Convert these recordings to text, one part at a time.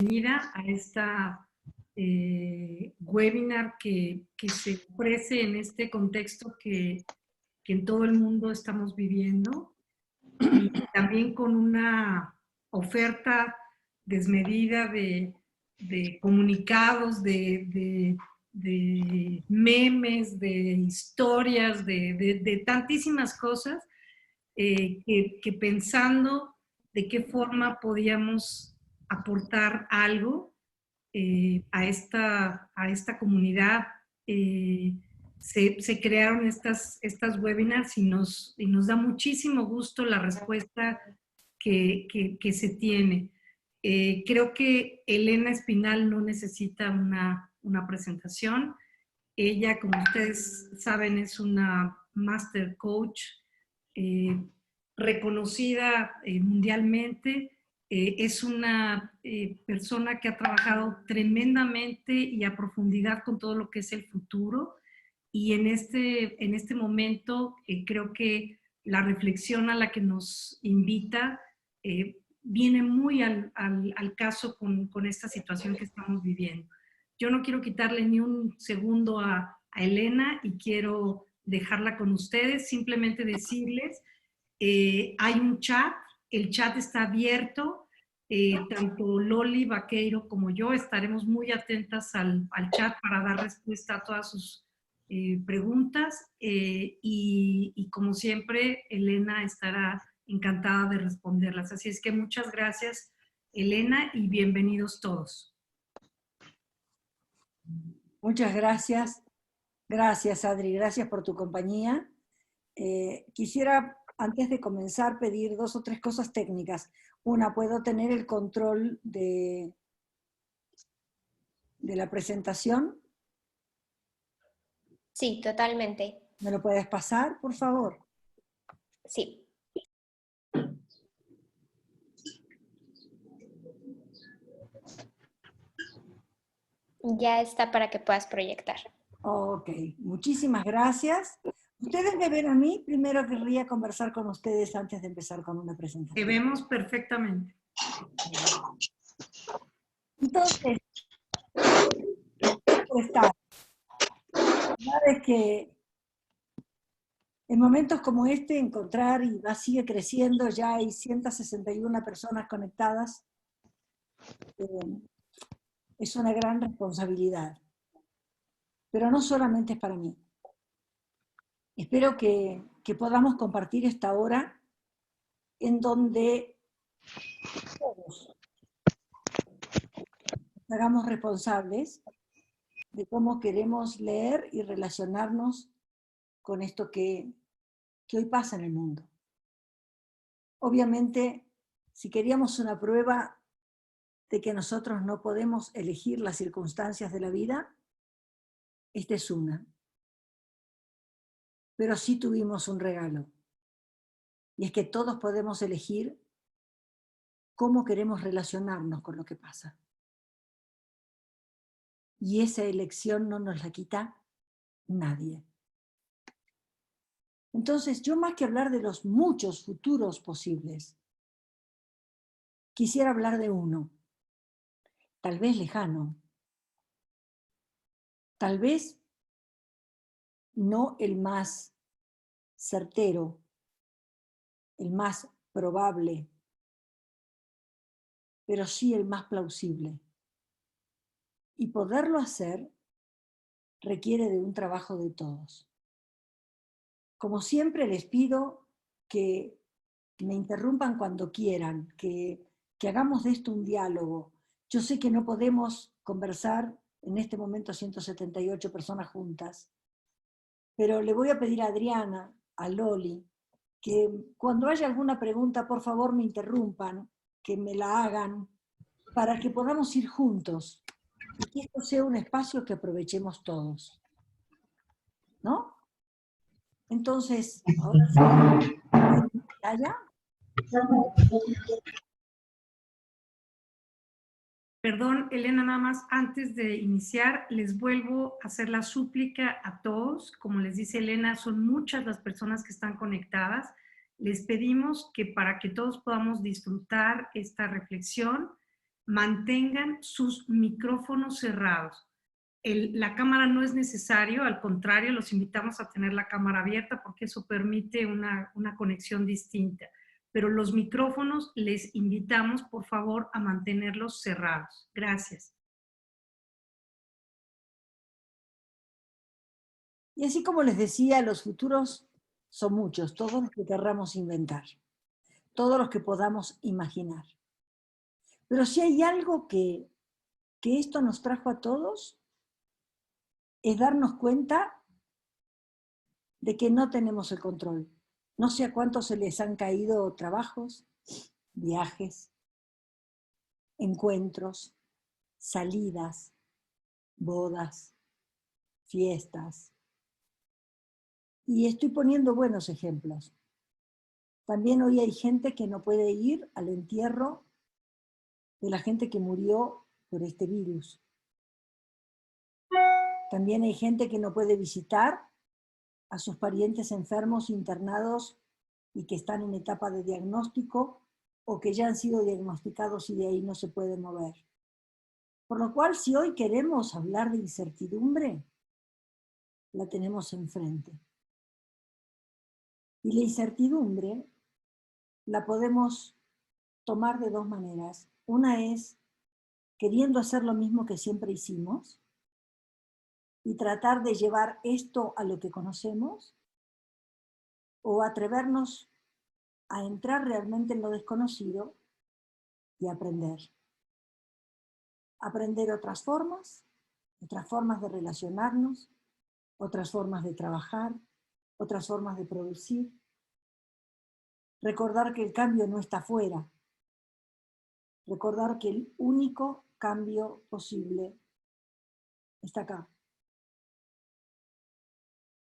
bienvenida a esta webinar que se ofrece en este contexto que en todo el mundo estamos viviendo, y también con una oferta desmedida de comunicados, de memes, de historias, de tantísimas cosas, que pensando de qué forma podíamos aportar algo a esta comunidad. Se crearon estas webinars y nos da muchísimo gusto la respuesta que se tiene. Creo que Elena Espinal no necesita una presentación. Ella, como ustedes saben, es una Master Coach reconocida mundialmente. Es una persona que ha trabajado tremendamente y a profundidad con todo lo que es el futuro. Y en este momento creo que la reflexión a la que nos invita viene muy al caso con esta situación que estamos viviendo. Yo no quiero quitarle ni un segundo a Elena y quiero dejarla con ustedes, simplemente decirles, hay un chat, el chat está abierto, tanto Loli Vaqueiro como yo estaremos muy atentas al chat para dar respuesta a todas sus preguntas, y como siempre Elena estará encantada de responderlas. Así es que muchas gracias, Elena, y bienvenidos todos. Muchas gracias. Gracias, Adri. Gracias por tu compañía. Quisiera, antes de comenzar, pedir 2 o 3 cosas técnicas. Una, ¿puedo tener el control de la presentación? Sí, totalmente. ¿Me lo puedes pasar, por favor? Sí. Ya está para que puedas proyectar. Ok, muchísimas gracias. Ustedes me ven a mí, primero querría conversar con ustedes antes de empezar con una presentación. Te vemos perfectamente. Entonces, la verdad es que en momentos como este, encontrar y sigue creciendo, ya hay 161 personas conectadas, es una gran responsabilidad. Pero no solamente es para mí. Espero que podamos compartir esta hora en donde todos nos hagamos responsables de cómo queremos leer y relacionarnos con esto que hoy pasa en el mundo. Obviamente, si queríamos una prueba de que nosotros no podemos elegir las circunstancias de la vida, esta es una. Pero sí tuvimos un regalo. Y es que todos podemos elegir cómo queremos relacionarnos con lo que pasa. Y esa elección no nos la quita nadie. Entonces, yo más que hablar de los muchos futuros posibles, quisiera hablar de uno, tal vez lejano, tal vez no el más certero, el más probable, pero sí el más plausible. Y poderlo hacer requiere de un trabajo de todos. Como siempre les pido que me interrumpan cuando quieran, que hagamos de esto un diálogo. Yo sé que no podemos conversar en este momento 178 personas juntas, pero le voy a pedir a Adriana, a Loli, que cuando haya alguna pregunta, por favor me interrumpan, que me la hagan, para que podamos ir juntos y que esto sea un espacio que aprovechemos todos. ¿No? Entonces, ahora sí, ¿allá? Perdón, Elena, nada más antes de iniciar, les vuelvo a hacer la súplica a todos. Como les dice Elena, son muchas las personas que están conectadas. Les pedimos que para que todos podamos disfrutar esta reflexión, mantengan sus micrófonos cerrados. La cámara no es necesario, al contrario, los invitamos a tener la cámara abierta porque eso permite una conexión distinta. Pero los micrófonos les invitamos, por favor, a mantenerlos cerrados. Gracias. Y así como les decía, los futuros son muchos, todos los que querramos inventar, todos los que podamos imaginar. Pero si hay algo que esto nos trajo a todos, es darnos cuenta de que no tenemos el control. No sé a cuántos se les han caído trabajos, viajes, encuentros, salidas, bodas, fiestas. Y estoy poniendo buenos ejemplos. También hoy hay gente que no puede ir al entierro de la gente que murió por este virus. También hay gente que no puede visitar a sus parientes enfermos, internados y que están en etapa de diagnóstico o que ya han sido diagnosticados y de ahí no se pueden mover. Por lo cual, si hoy queremos hablar de incertidumbre, la tenemos enfrente. Y la incertidumbre la podemos tomar de dos maneras. Una es queriendo hacer lo mismo que siempre hicimos y tratar de llevar esto a lo que conocemos, o atrevernos a entrar realmente en lo desconocido y aprender. Aprender otras formas de relacionarnos, otras formas de trabajar, otras formas de producir. Recordar que el cambio no está afuera. Recordar que el único cambio posible está acá.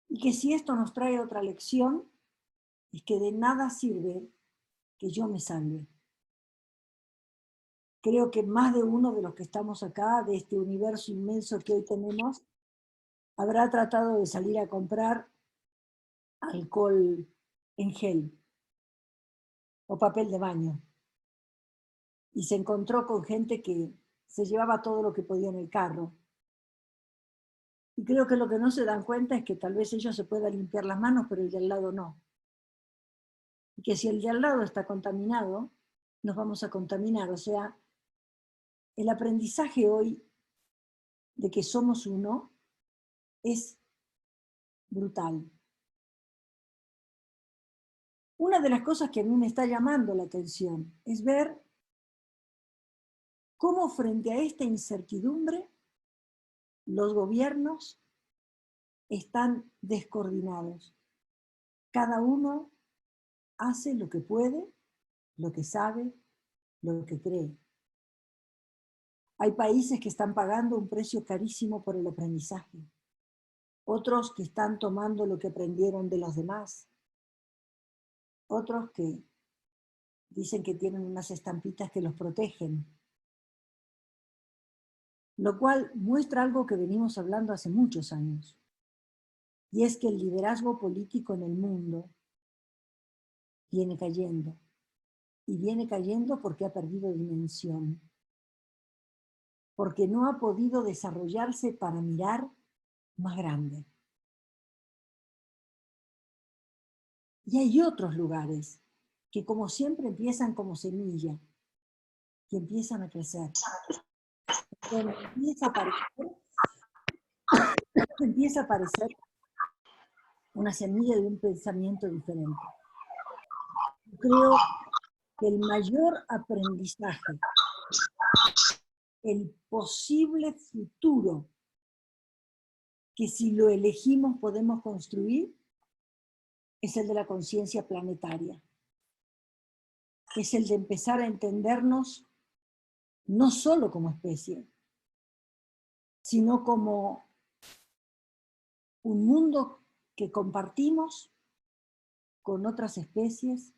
Y que si esto nos trae otra lección, es que de nada sirve que yo me salve. Creo que más de uno de los que estamos acá, de este universo inmenso que hoy tenemos, habrá tratado de salir a comprar alcohol en gel o papel de baño. Y se encontró con gente que se llevaba todo lo que podía en el carro. Y creo que lo que no se dan cuenta es que tal vez ellos se puedan limpiar las manos, pero el de al lado no. Y que si el de al lado está contaminado, nos vamos a contaminar. O sea, el aprendizaje hoy de que somos uno es brutal. Una de las cosas que a mí me está llamando la atención es ver cómo frente a esta incertidumbre los gobiernos están descoordinados. Cada uno hace lo que puede, lo que sabe, lo que cree. Hay países que están pagando un precio carísimo por el aprendizaje. Otros que están tomando lo que aprendieron de los demás. Otros que dicen que tienen unas estampitas que los protegen. Lo cual muestra algo que venimos hablando hace muchos años. Y es que el liderazgo político en el mundo viene cayendo. Y viene cayendo porque ha perdido dimensión. Porque no ha podido desarrollarse para mirar más grande. Y hay otros lugares que como siempre empiezan como semilla y empiezan a crecer. Donde empieza a aparecer una semilla de un pensamiento diferente. Creo que el mayor aprendizaje, el posible futuro que si lo elegimos podemos construir, es el de la conciencia planetaria. Es el de empezar a entendernos no solo como especie, sino como un mundo que compartimos con otras especies,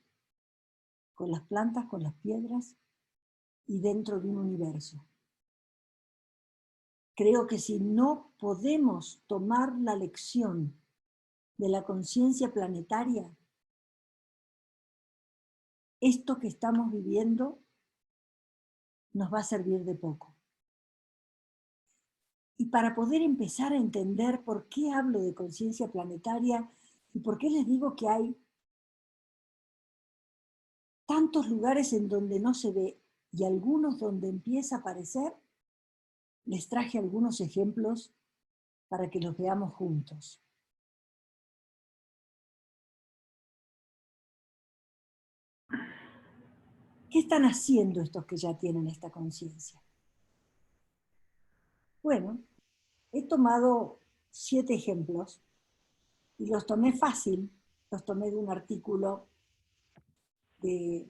con las plantas, con las piedras y dentro de un universo. Creo que si no podemos tomar la lección de la conciencia planetaria, esto que estamos viviendo nos va a servir de poco. Y para poder empezar a entender por qué hablo de conciencia planetaria y por qué les digo que hay tantos lugares en donde no se ve y algunos donde empieza a aparecer, les traje algunos ejemplos para que los veamos juntos. ¿Qué están haciendo estos que ya tienen esta conciencia? Bueno, he tomado 7 ejemplos y los tomé fácil, los tomé de un artículo de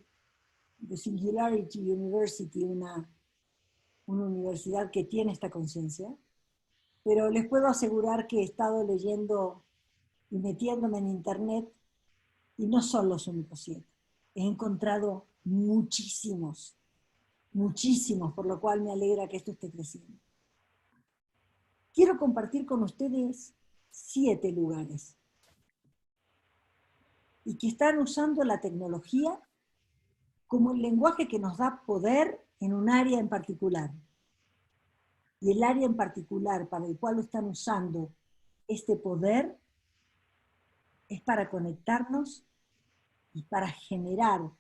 Singularity University, una universidad que tiene esta conciencia, pero les puedo asegurar que he estado leyendo y metiéndome en internet y no son los únicos 7. He encontrado muchísimos, muchísimos, por lo cual me alegra que esto esté creciendo. Quiero compartir con ustedes 7 lugares y que están usando la tecnología como el lenguaje que nos da poder en un área en particular. Y el área en particular para el cual lo están usando este poder es para conectarnos y para generar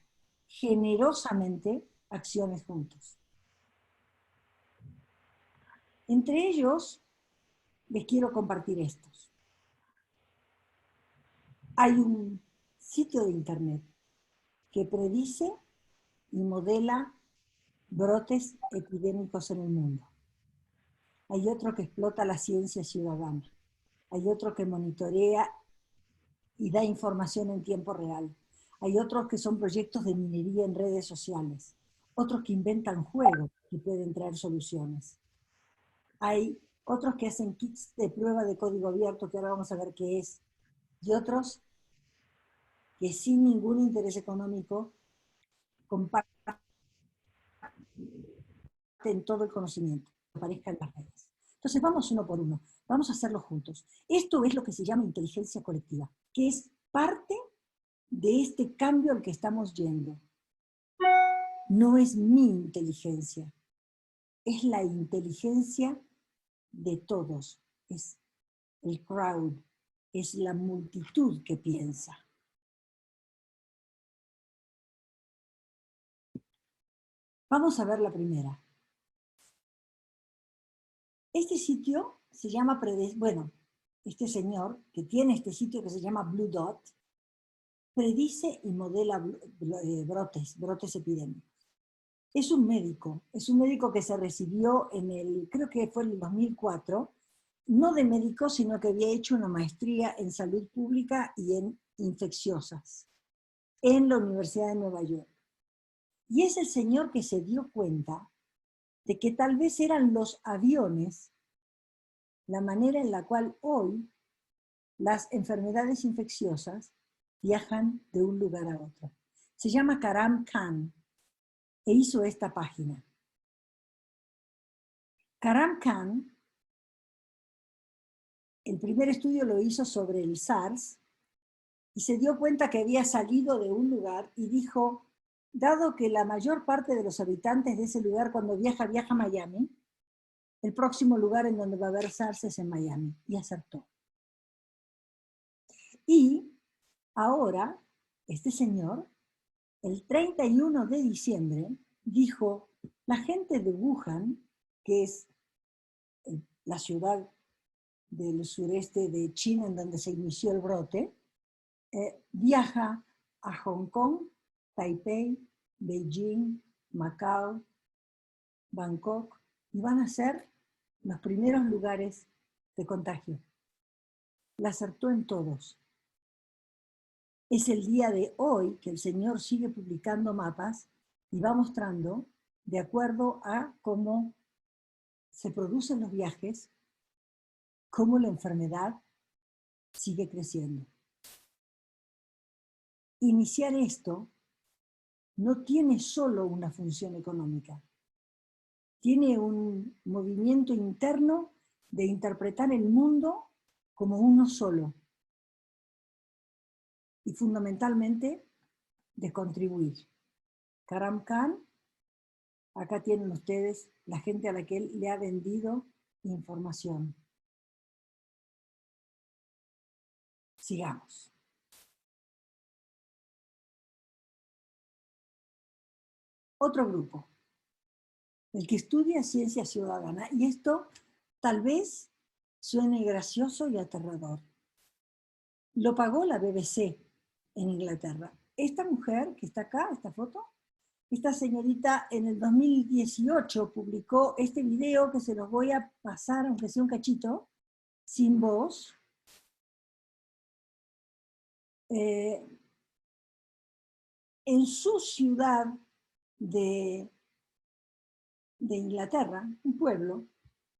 generosamente acciones juntos. Entre ellos, les quiero compartir estos. Hay un sitio de internet que predice y modela brotes epidémicos en el mundo. Hay otro que explota la ciencia ciudadana. Hay otro que monitorea y da información en tiempo real. Hay otros que son proyectos de minería en redes sociales. Otros que inventan juegos que pueden traer soluciones. Hay otros que hacen kits de prueba de código abierto, que ahora vamos a ver qué es. Y otros que sin ningún interés económico comparten todo el conocimiento que aparezca en las redes. Entonces vamos uno por uno, vamos a hacerlo juntos. Esto es lo que se llama inteligencia colectiva, que es parte de este cambio al que estamos yendo. No es mi inteligencia, es la inteligencia de todos, es el crowd, es la multitud que piensa. Vamos a ver la primera. Este sitio se llama, este señor que tiene este sitio que se llama Blue Dot, predice y modela brotes epidémicos. Es un médico que se recibió creo que fue en el 2004, no de médico, sino que había hecho una maestría en salud pública y en infecciosas, en la Universidad de Nueva York. Y es el señor que se dio cuenta de que tal vez eran los aviones la manera en la cual hoy las enfermedades infecciosas viajan de un lugar a otro. Se llama Karam Khan e hizo esta página. Karam Khan, el primer estudio lo hizo sobre el SARS y se dio cuenta que había salido de un lugar y dijo, dado que la mayor parte de los habitantes de ese lugar cuando viaja a Miami, el próximo lugar en donde va a haber SARS es en Miami. Y acertó. Y ahora, este señor, el 31 de diciembre, dijo, la gente de Wuhan, que es la ciudad del sureste de China en donde se inició el brote, viaja a Hong Kong, Taipei, Beijing, Macao, Bangkok, y van a ser los primeros lugares de contagio. La acertó en todos. Es el día de hoy que el señor sigue publicando mapas y va mostrando, de acuerdo a cómo se producen los viajes, cómo la enfermedad sigue creciendo. Iniciar esto no tiene solo una función económica, tiene un movimiento interno de interpretar el mundo como uno solo y fundamentalmente de contribuir. Karam Khan Acá tienen ustedes la gente a la que él le ha vendido información. Sigamos. Otro grupo, el que estudia ciencia ciudadana. Y esto tal vez suene gracioso y aterrador. Lo pagó la BBC en Inglaterra. Esta mujer que está acá, esta foto, esta señorita en el 2018 publicó este video que se los voy a pasar, aunque sea un cachito, sin voz. En su ciudad de Inglaterra, un pueblo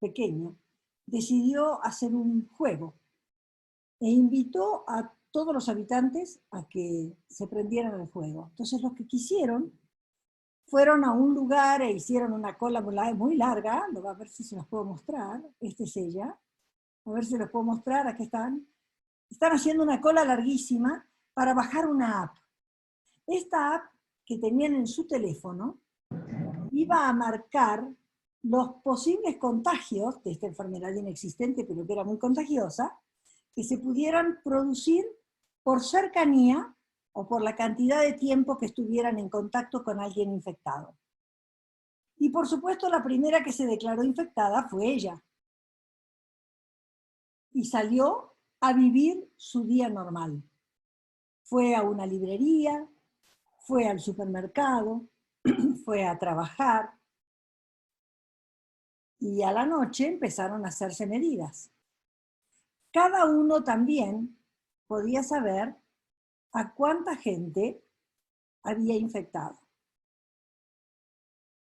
pequeño, decidió hacer un juego e invitó a todos los habitantes a que se prendieran al juego. Entonces los que quisieron fueron a un lugar e hicieron una cola muy larga, lo va a ver si se los puedo mostrar, esta es ella, a ver si los puedo mostrar, aquí están. Están haciendo una cola larguísima para bajar una app. Esta app que tenían en su teléfono iba a marcar los posibles contagios de esta enfermedad inexistente, pero que era muy contagiosa, que se pudieran producir por cercanía o por la cantidad de tiempo que estuvieran en contacto con alguien infectado. Y por supuesto la primera que se declaró infectada fue ella. Y salió a vivir su día normal. Fue a una librería, fue al supermercado, fue a trabajar, y a la noche empezaron a hacerse medidas. Cada uno también podía saber a cuánta gente había infectado.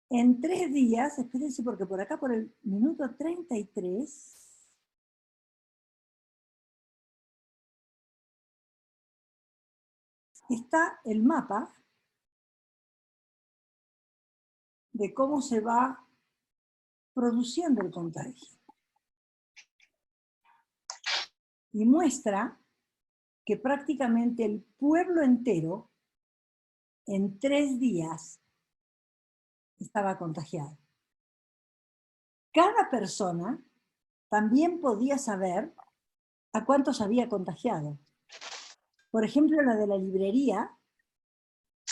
En 3 días, espérense porque por acá por el minuto 33, está el mapa de cómo se va produciendo el contagio. Y muestra que prácticamente el pueblo entero en 3 días estaba contagiado. Cada persona también podía saber a cuántos había contagiado. Por ejemplo, la de la librería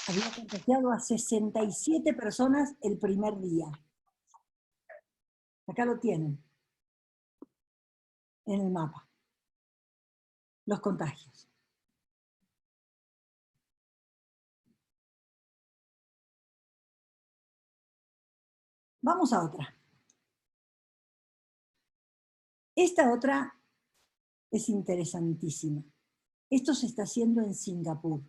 había contagiado a 67 personas el primer día. Acá lo tienen, en el mapa. Los contagios. Vamos a otra. Esta otra es interesantísima. Esto se está haciendo en Singapur.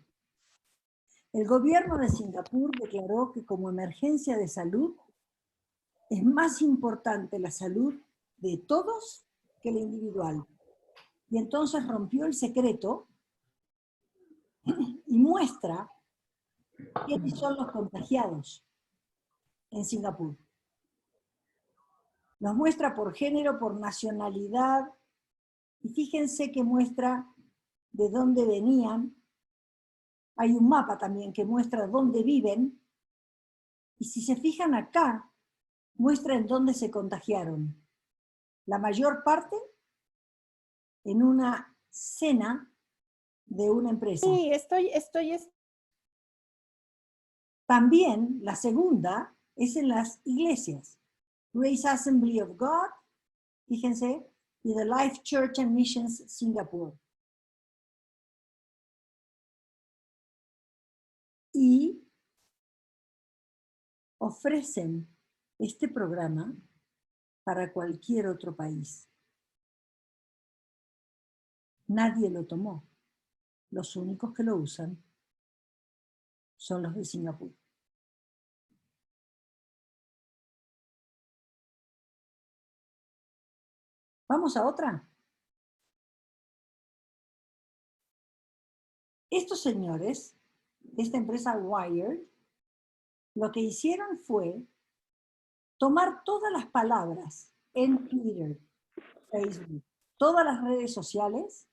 El gobierno de Singapur declaró que como emergencia de salud es más importante la salud de todos que la individual. Y entonces rompió el secreto y muestra quiénes son los contagiados en Singapur. Los muestra por género, por nacionalidad, y fíjense que muestra de dónde venían. Hay un mapa también que muestra dónde viven, y si se fijan acá, muestra en dónde se contagiaron. La mayor parte en una cena de una empresa. Sí, estoy. También la segunda es en las iglesias. Grace Assembly of God, fíjense, y The Life Church and Missions Singapore. Y ofrecen este programa para cualquier otro país. Nadie lo tomó. Los únicos que lo usan son los de Singapur. Vamos a otra. Estos señores de esta empresa Wired, lo que hicieron fue tomar todas las palabras en Twitter, Facebook, todas las redes sociales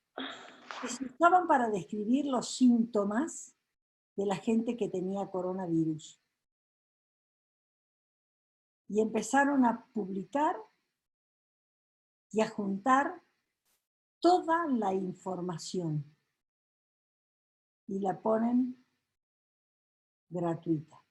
que se usaban para describir los síntomas de la gente que tenía coronavirus. y empezaron a publicar y a juntar toda la información y la ponen gratuita.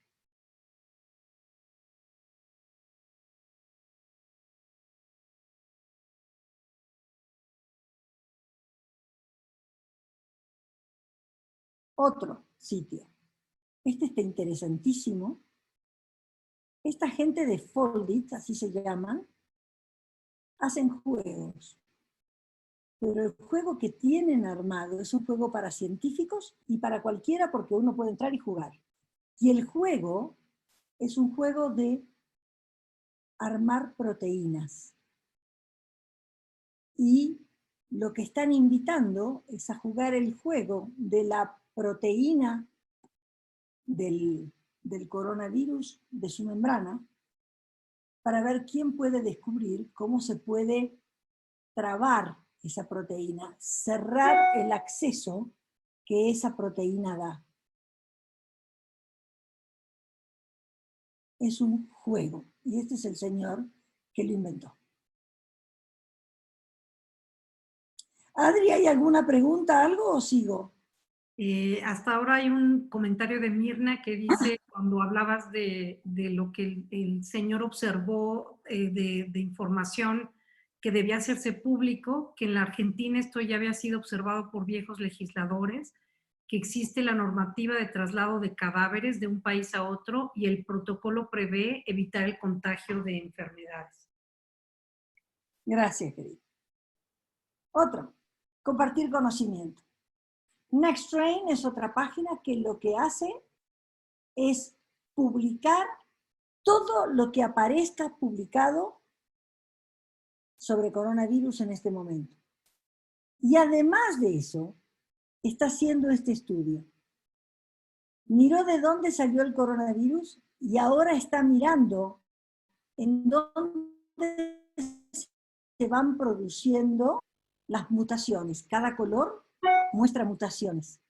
Otro sitio. Este está interesantísimo. Esta gente de Foldit, así se llaman, hacen juegos. Pero el juego que tienen armado es un juego para científicos y para cualquiera porque uno puede entrar y jugar. Y el juego es un juego de armar proteínas. Y lo que están invitando es a jugar el juego de la proteína del coronavirus, de su membrana, para ver quién puede descubrir cómo se puede trabar esa proteína, cerrar el acceso que esa proteína da. Es un juego, y este es el señor que lo inventó. Adri, ¿hay alguna pregunta, algo o sigo? Hasta ahora hay un comentario de Mirna que dice, cuando hablabas de lo que el señor observó de información que debía hacerse público, que en la Argentina esto ya había sido observado por viejos legisladores, que existe la normativa de traslado de cadáveres de un país a otro y el protocolo prevé evitar el contagio de enfermedades. Gracias, querido. Otro, compartir conocimiento. NextTrain es otra página que lo que hace es publicar todo lo que aparezca publicado sobre coronavirus en este momento. Y además de eso, está haciendo este estudio. Miró de dónde salió el coronavirus y ahora está mirando en dónde se van produciendo las mutaciones. Cada color muestra mutaciones.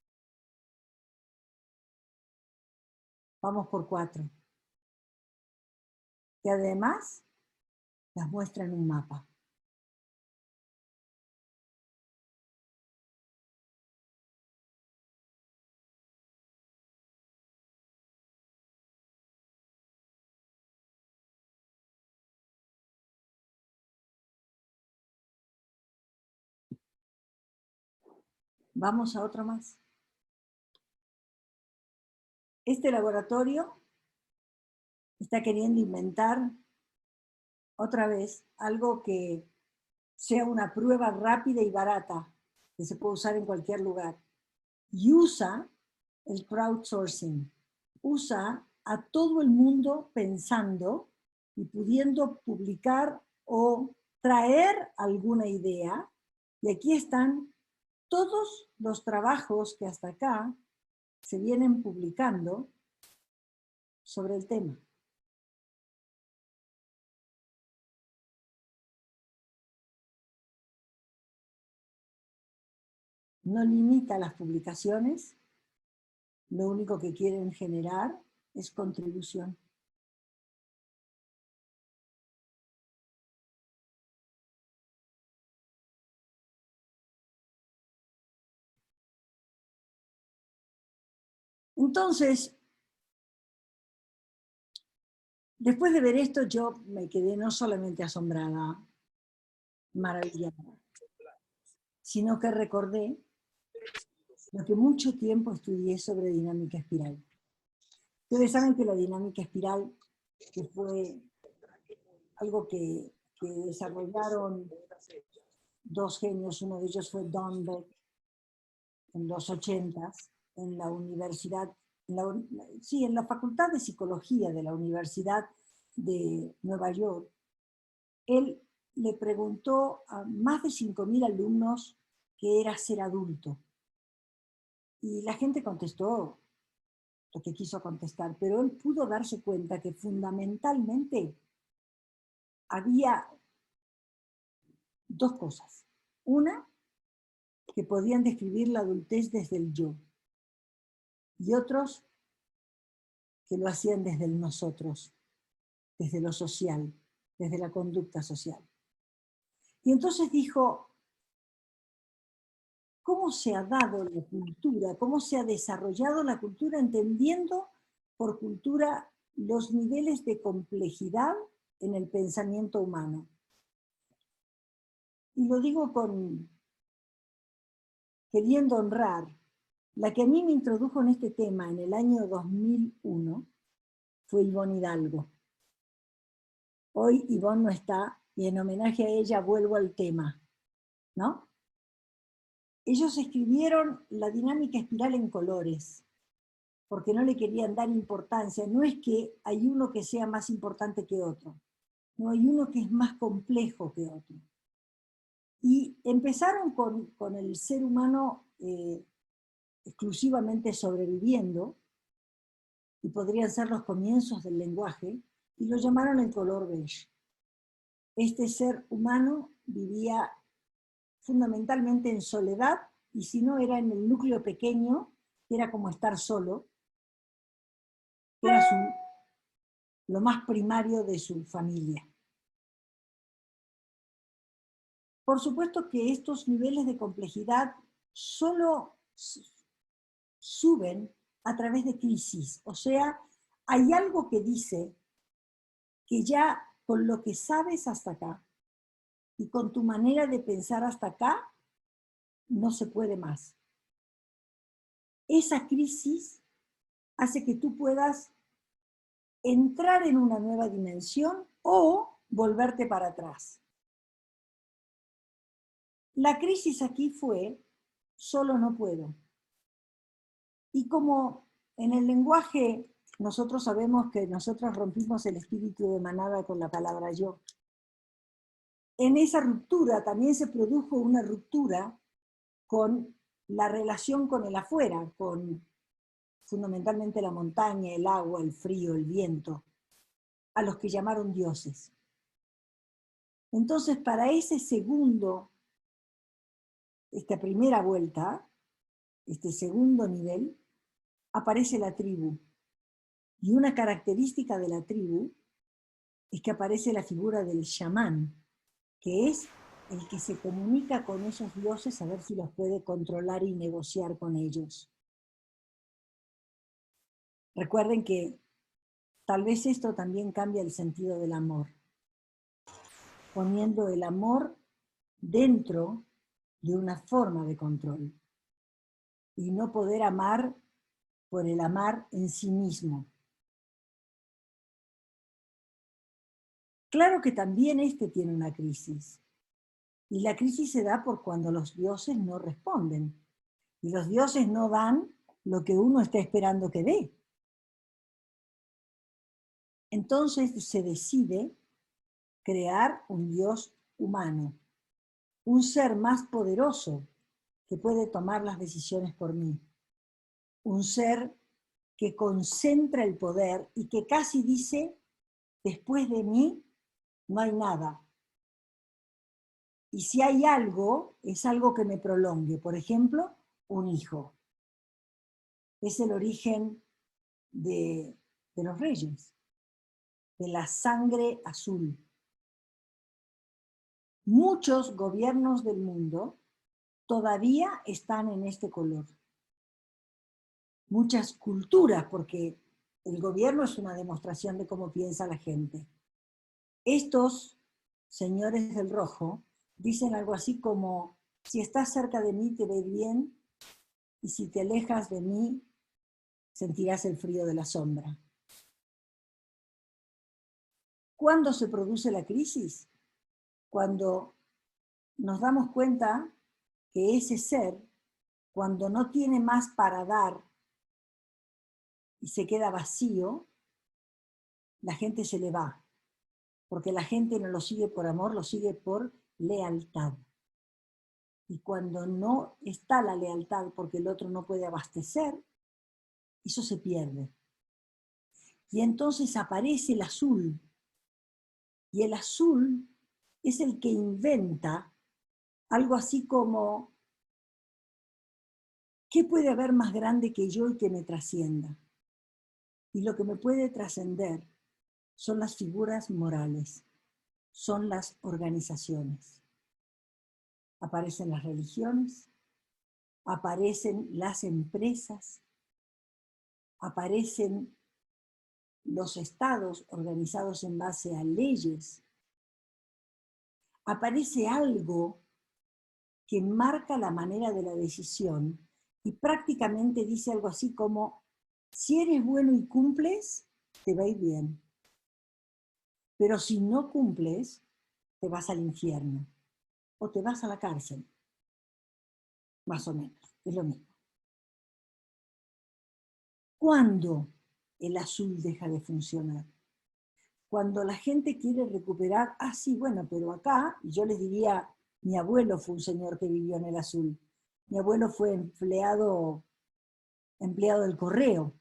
Vamos por 4. Y además las muestra en un mapa. Vamos a otro más. Este laboratorio está queriendo inventar otra vez algo que sea una prueba rápida y barata, que se puede usar en cualquier lugar. Y usa el crowdsourcing. Usa a todo el mundo pensando y pudiendo publicar o traer alguna idea. Y aquí están todos los trabajos que hasta acá se vienen publicando sobre el tema. No limita las publicaciones, lo único que quieren generar es contribución. Entonces, después de ver esto, yo me quedé no solamente asombrada, maravillada, sino que recordé lo que mucho tiempo estudié sobre dinámica espiral. Ustedes saben que la dinámica espiral, que fue algo que desarrollaron dos genios, uno de ellos fue Don Beck en los 80s, en la universidad, en la Facultad de Psicología de la Universidad de Nueva York. Él le preguntó a más de 5.000 alumnos qué era ser adulto. Y la gente contestó lo que quiso contestar, pero él pudo darse cuenta que fundamentalmente había dos cosas. Una, que podían describir la adultez desde el yo, y otros que lo hacían desde el nosotros. desde lo social, desde la conducta social. Y entonces dijo, ¿cómo se ha dado la cultura? ¿Cómo se ha desarrollado la cultura entendiendo por cultura los niveles de complejidad en el pensamiento humano? Y lo digo queriendo honrar. La que a mí me introdujo en este tema en el año 2001 fue Ivonne Hidalgo. Hoy Ivonne no está y en homenaje a ella vuelvo al tema, ¿no? Ellos escribieron La dinámica espiral en colores, porque no le querían dar importancia. No es que hay uno que sea más importante que otro, no, hay uno que es más complejo que otro. Y empezaron con el ser humano exclusivamente sobreviviendo, y podrían ser los comienzos del lenguaje, y lo llamaron el color beige. Este ser humano vivía fundamentalmente en soledad, y si no era en el núcleo pequeño, era como estar solo, era lo más primario de su familia. Por supuesto que estos niveles de complejidad solo suben a través de crisis, o sea, hay algo que dice que ya con lo que sabes hasta acá y con tu manera de pensar hasta acá, no se puede más. Esa crisis hace que tú puedas entrar en una nueva dimensión o volverte para atrás. La crisis aquí fue, solo no puedo. Y como en el lenguaje nosotros sabemos que nosotros rompimos el espíritu de manada con la palabra yo, en esa ruptura también se produjo una ruptura con la relación con el afuera, con fundamentalmente la montaña, el agua, el frío, el viento, a los que llamaron dioses. Entonces, para ese segundo, esta primera vuelta, este segundo nivel, aparece la tribu. Y una característica de la tribu es que aparece la figura del chamán, que es el que se comunica con esos dioses a ver si los puede controlar y negociar con ellos. Recuerden que tal vez esto también cambia el sentido del amor, poniendo el amor dentro de una forma de control y no poder amar por el amar en sí mismo. Claro que también este tiene una crisis, y la crisis se da por cuando los dioses no responden, y los dioses no dan lo que uno está esperando que dé. Entonces se decide crear un dios humano, un ser más poderoso que puede tomar las decisiones por mí, un ser que concentra el poder y que casi dice, después de mí no hay nada. Y si hay algo, es algo que me prolongue. Por ejemplo, un hijo. Es el origen de los reyes, de la sangre azul. Muchos gobiernos del mundo todavía están en este color. Muchas culturas, porque el gobierno es una demostración de cómo piensa la gente. Estos señores del rojo dicen algo así como, si estás cerca de mí te ve bien, y si te alejas de mí sentirás el frío de la sombra. ¿Cuándo se produce la crisis? Cuando nos damos cuenta que ese ser, cuando no tiene más para dar y se queda vacío, la gente se le va. Porque la gente no lo sigue por amor, lo sigue por lealtad. Y cuando no está la lealtad porque el otro no puede abastecer, eso se pierde. Y entonces aparece el azul. Y el azul es el que inventa algo así como, ¿qué puede haber más grande que yo y que me trascienda? Y lo que me puede trascender son las figuras morales, son las organizaciones. Aparecen las religiones, aparecen las empresas, aparecen los estados organizados en base a leyes. Aparece algo que marca la manera de la decisión y prácticamente dice algo así como, si eres bueno y cumples, te va a ir bien. Pero si no cumples, te vas al infierno o te vas a la cárcel. Más o menos, es lo mismo. ¿Cuándo el azul deja de funcionar? Cuando la gente quiere recuperar, sí, bueno, pero acá, yo les diría, mi abuelo fue un señor que vivió en el azul. Mi abuelo fue empleado del correo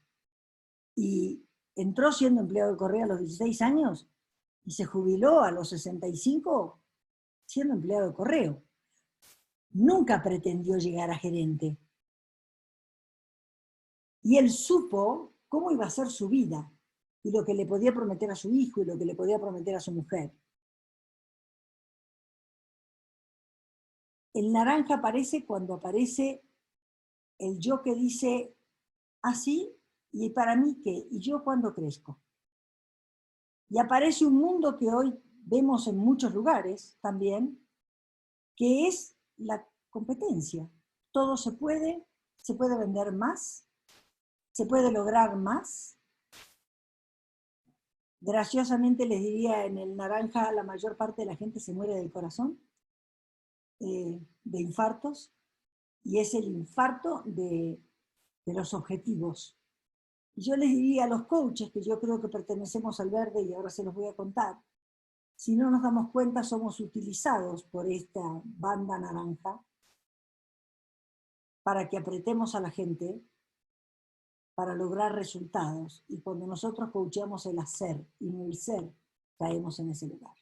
y entró siendo empleado del correo a los 16 años y se jubiló a los 65 siendo empleado del correo. Nunca pretendió llegar a gerente. Y él supo cómo iba a ser su vida y lo que le podía prometer a su hijo y lo que le podía prometer a su mujer. El naranja aparece cuando aparece el yo que dice, así, ¿y para mí qué? ¿Y yo cuándo crezco? Y aparece un mundo que hoy vemos en muchos lugares también, que es la competencia. Todo se puede vender más, se puede lograr más. Graciosamente les diría, en el naranja la mayor parte de la gente se muere del corazón, de infartos, y es el infarto de los objetivos. Y yo les diría a los coaches, que yo creo que pertenecemos al verde, y ahora se los voy a contar, si no nos damos cuenta somos utilizados por esta banda naranja para que apretemos a la gente para lograr resultados. Y cuando nosotros coacheamos el hacer y no el ser, caemos en ese lugar.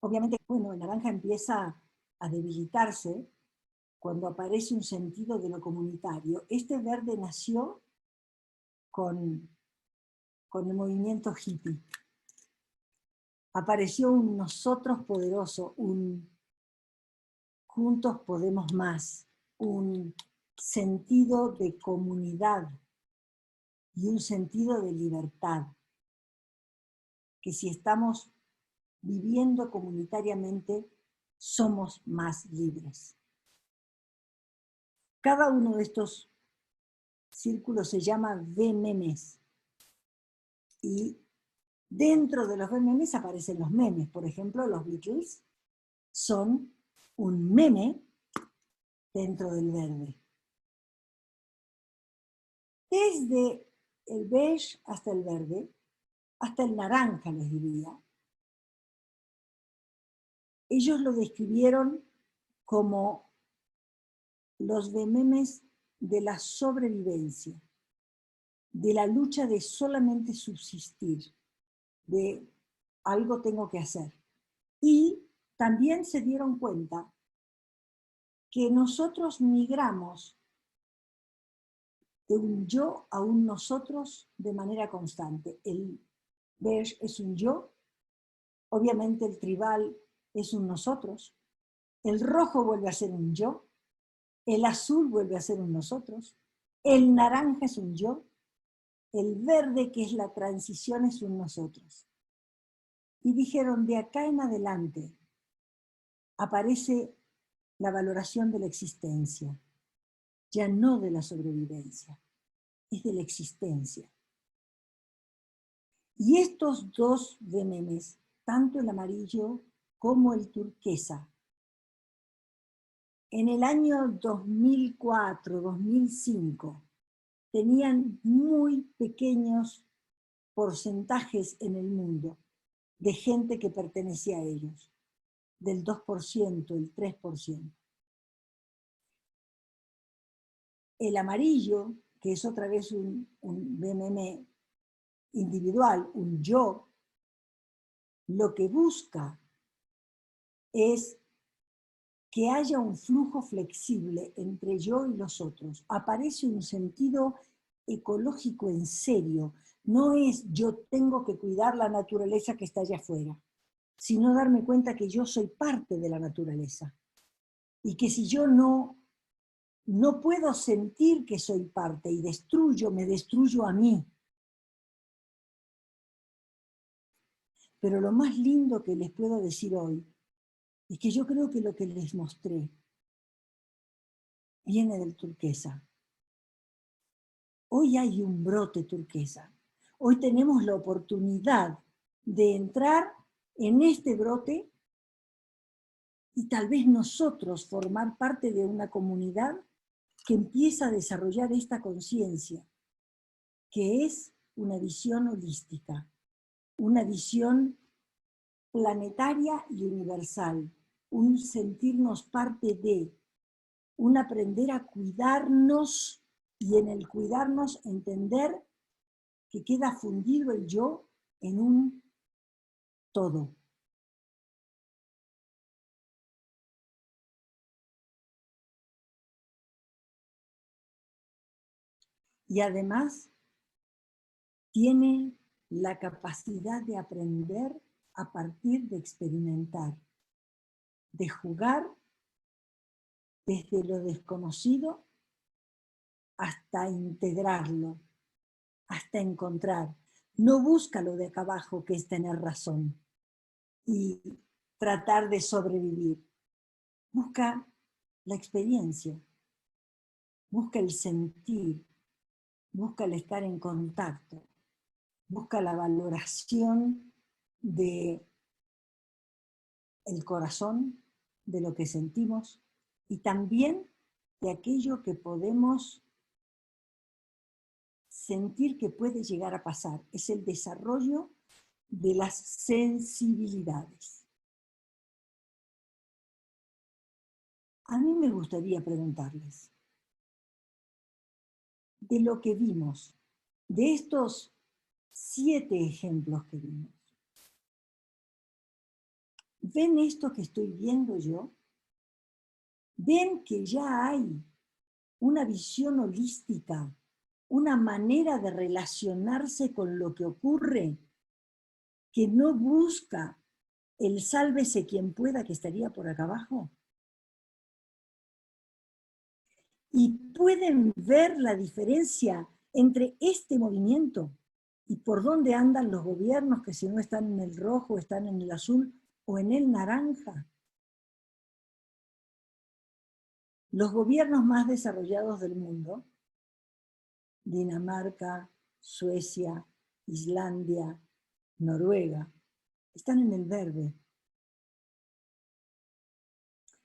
Obviamente, bueno, el naranja empieza a debilitarse cuando aparece un sentido de lo comunitario. Este verde nació con el movimiento hippie. Apareció un nosotros poderoso, un juntos podemos más, un sentido de comunidad y un sentido de libertad. Que si estamos viviendo comunitariamente, somos más libres. Cada uno de estos círculos se llama V-memes. Y dentro de los V-memes aparecen los memes. Por ejemplo, los Beatles son un meme dentro del verde. Desde el beige hasta el verde, hasta el naranja les diría, ellos lo describieron como los V-memes de la sobrevivencia, de la lucha de solamente subsistir, de algo tengo que hacer. Y también se dieron cuenta que nosotros migramos de un yo a un nosotros de manera constante. El beige es un yo, obviamente el tribal es un nosotros, el rojo vuelve a ser un yo, el azul vuelve a ser un nosotros, el naranja es un yo, el verde, que es la transición, es un nosotros. Y dijeron, de acá en adelante aparece la valoración de la existencia, ya no de la sobrevivencia, es de la existencia. Y estos dos V-memes, tanto el amarillo como el turquesa, en el año 2004, 2005, tenían muy pequeños porcentajes en el mundo de gente que pertenecía a ellos, del 2%, el 3%. El amarillo, que es otra vez un V-meme individual, un yo, lo que busca es que haya un flujo flexible entre yo y los otros. Aparece un sentido ecológico en serio no es yo tengo que cuidar la naturaleza que está allá afuera, sino darme cuenta que yo soy parte de la naturaleza. Y que si yo no puedo sentir que soy parte y me destruyo a mí. Pero lo más lindo que les puedo decir hoy es que yo creo que lo que les mostré viene del turquesa. Hoy hay un brote turquesa. Hoy tenemos la oportunidad de entrar en este brote y tal vez nosotros formar parte de una comunidad que empieza a desarrollar esta conciencia, que es una visión holística, una visión planetaria y universal, un sentirnos parte de, un aprender a cuidarnos y en el cuidarnos entender que queda fundido el yo en un todo. Y además tiene la capacidad de aprender a partir de experimentar, de jugar desde lo desconocido hasta integrarlo, hasta encontrar. No busca lo de acá abajo, que es tener razón y tratar de sobrevivir. Busca la experiencia, busca el sentir, busca el estar en contacto, busca la valoración de el corazón, de lo que sentimos y también de aquello que podemos sentir que puede llegar a pasar. Es el desarrollo de las sensibilidades. A mí me gustaría preguntarles, de lo que vimos, de estos 7 ejemplos que vimos, ¿ven esto que estoy viendo yo? ¿Ven que ya hay una visión holística, una manera de relacionarse con lo que ocurre, que no busca el sálvese quien pueda que estaría por acá abajo? Y pueden ver la diferencia entre este movimiento y por dónde andan los gobiernos, que si no están en el rojo, están en el azul o en el naranja. Los gobiernos más desarrollados del mundo, Dinamarca, Suecia, Islandia, Noruega, están en el verde.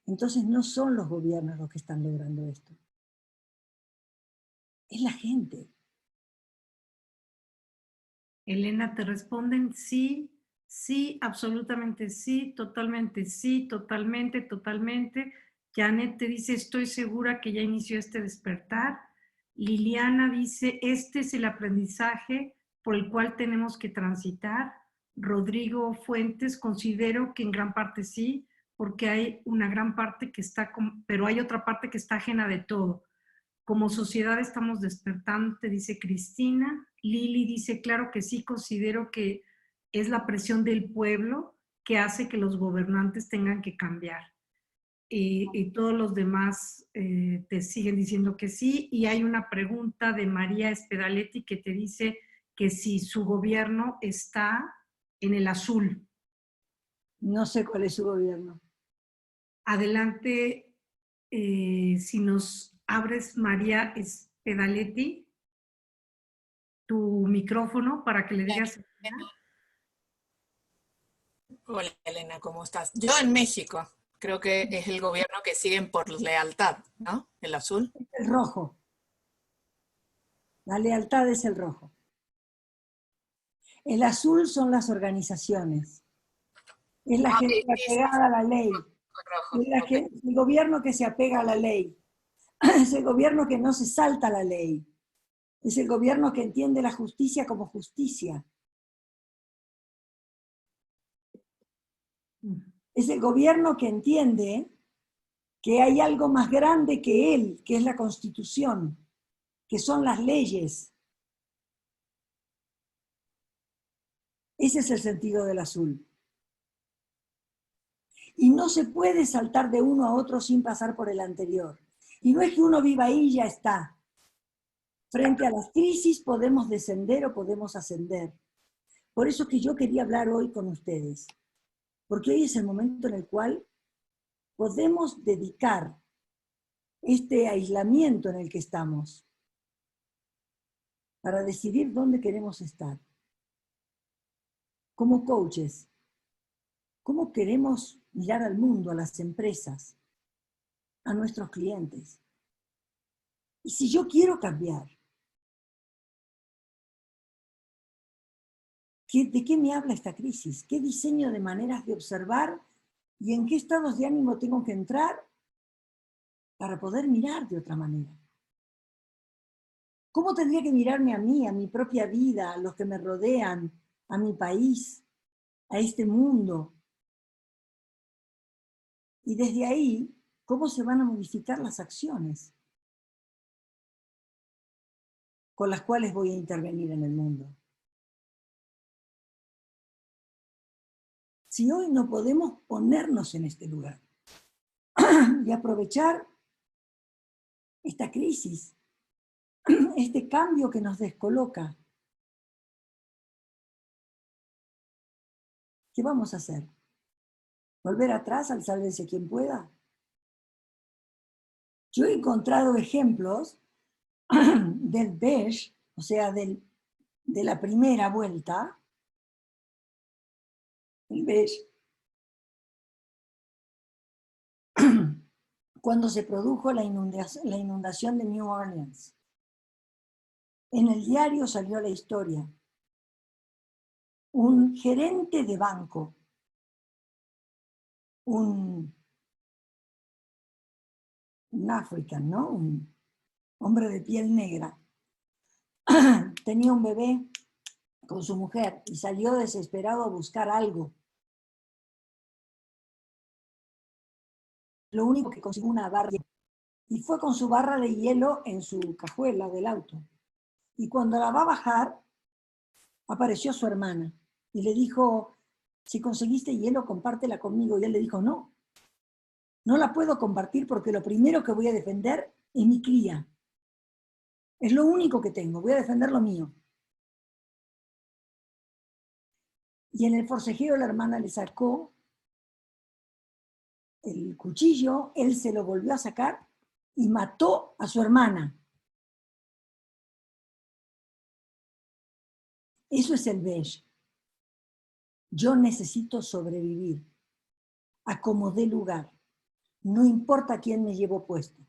Entonces no son los gobiernos los que están logrando esto. Es la gente. Elena, te responden sí, sí, absolutamente sí, totalmente, totalmente. Janet te dice, estoy segura que ya inició este despertar. Liliana dice, este es el aprendizaje por el cual tenemos que transitar. Rodrigo Fuentes, considero que en gran parte sí, porque hay una gran parte que está, pero hay otra parte que está ajena de todo. Como sociedad estamos despertando, te dice Cristina. Lili dice, claro que sí, considero que es la presión del pueblo que hace que los gobernantes tengan que cambiar. Y todos los demás te siguen diciendo que sí. Y hay una pregunta de María Espedaletti que te dice que si su gobierno está en el azul. No sé cuál es su gobierno. Adelante, si nos abres, María Espedaletti, tu micrófono para que le digas. Hola Elena, ¿cómo estás? Yo en México, creo que es el gobierno que siguen por lealtad, ¿no? El azul. El rojo. La lealtad es el rojo. El azul son las organizaciones. Es la gente apegada a la ley. Es el gobierno que se apega a la ley. Es el gobierno que no se salta la ley. Es el gobierno que entiende la justicia como justicia. Es el gobierno que entiende que hay algo más grande que él, que es la Constitución, que son las leyes, Ese es el sentido del azul. Y no se puede saltar de uno a otro sin pasar por el anterior. Y no es que uno viva ahí y ya está. Frente a las crisis podemos descender o podemos ascender. Por eso es que yo quería hablar hoy con ustedes. Porque hoy es el momento en el cual podemos dedicar este aislamiento en el que estamos para decidir dónde queremos estar. Como coaches, ¿cómo queremos mirar al mundo, a las empresas, a nuestros clientes? Y si yo quiero cambiar, ¿de qué me habla esta crisis? ¿Qué diseño de maneras de observar y en qué estados de ánimo tengo que entrar para poder mirar de otra manera? ¿Cómo tendría que mirarme a mí, a mi propia vida, a los que me rodean, a mi país, a este mundo? Y desde ahí, ¿cómo se van a modificar las acciones con las cuales voy a intervenir en el mundo? Si hoy no podemos ponernos en este lugar y aprovechar esta crisis, este cambio que nos descoloca, ¿qué vamos a hacer? ¿Volver atrás al sálvese quien pueda? Yo he encontrado ejemplos del beige, o sea, de la primera vuelta, el beige, cuando se produjo la inundación de New Orleans. En el diario salió la historia. Un gerente de banco, un african, ¿no? Un hombre de piel negra, tenía un bebé con su mujer y salió desesperado a buscar algo. Lo único que consiguió una barra y fue con su barra de hielo en su cajuela del auto. Y cuando la va a bajar, apareció su hermana y le dijo, si conseguiste hielo, compártela conmigo. Y él le dijo, no, no la puedo compartir porque lo primero que voy a defender es mi cría. Es lo único que tengo, voy a defender lo mío. Y en el forcejeo la hermana le sacó el cuchillo, él se lo volvió a sacar y mató a su hermana. Eso es el beige. Yo necesito sobrevivir a como dé lugar. No importa quién me llevo puesto,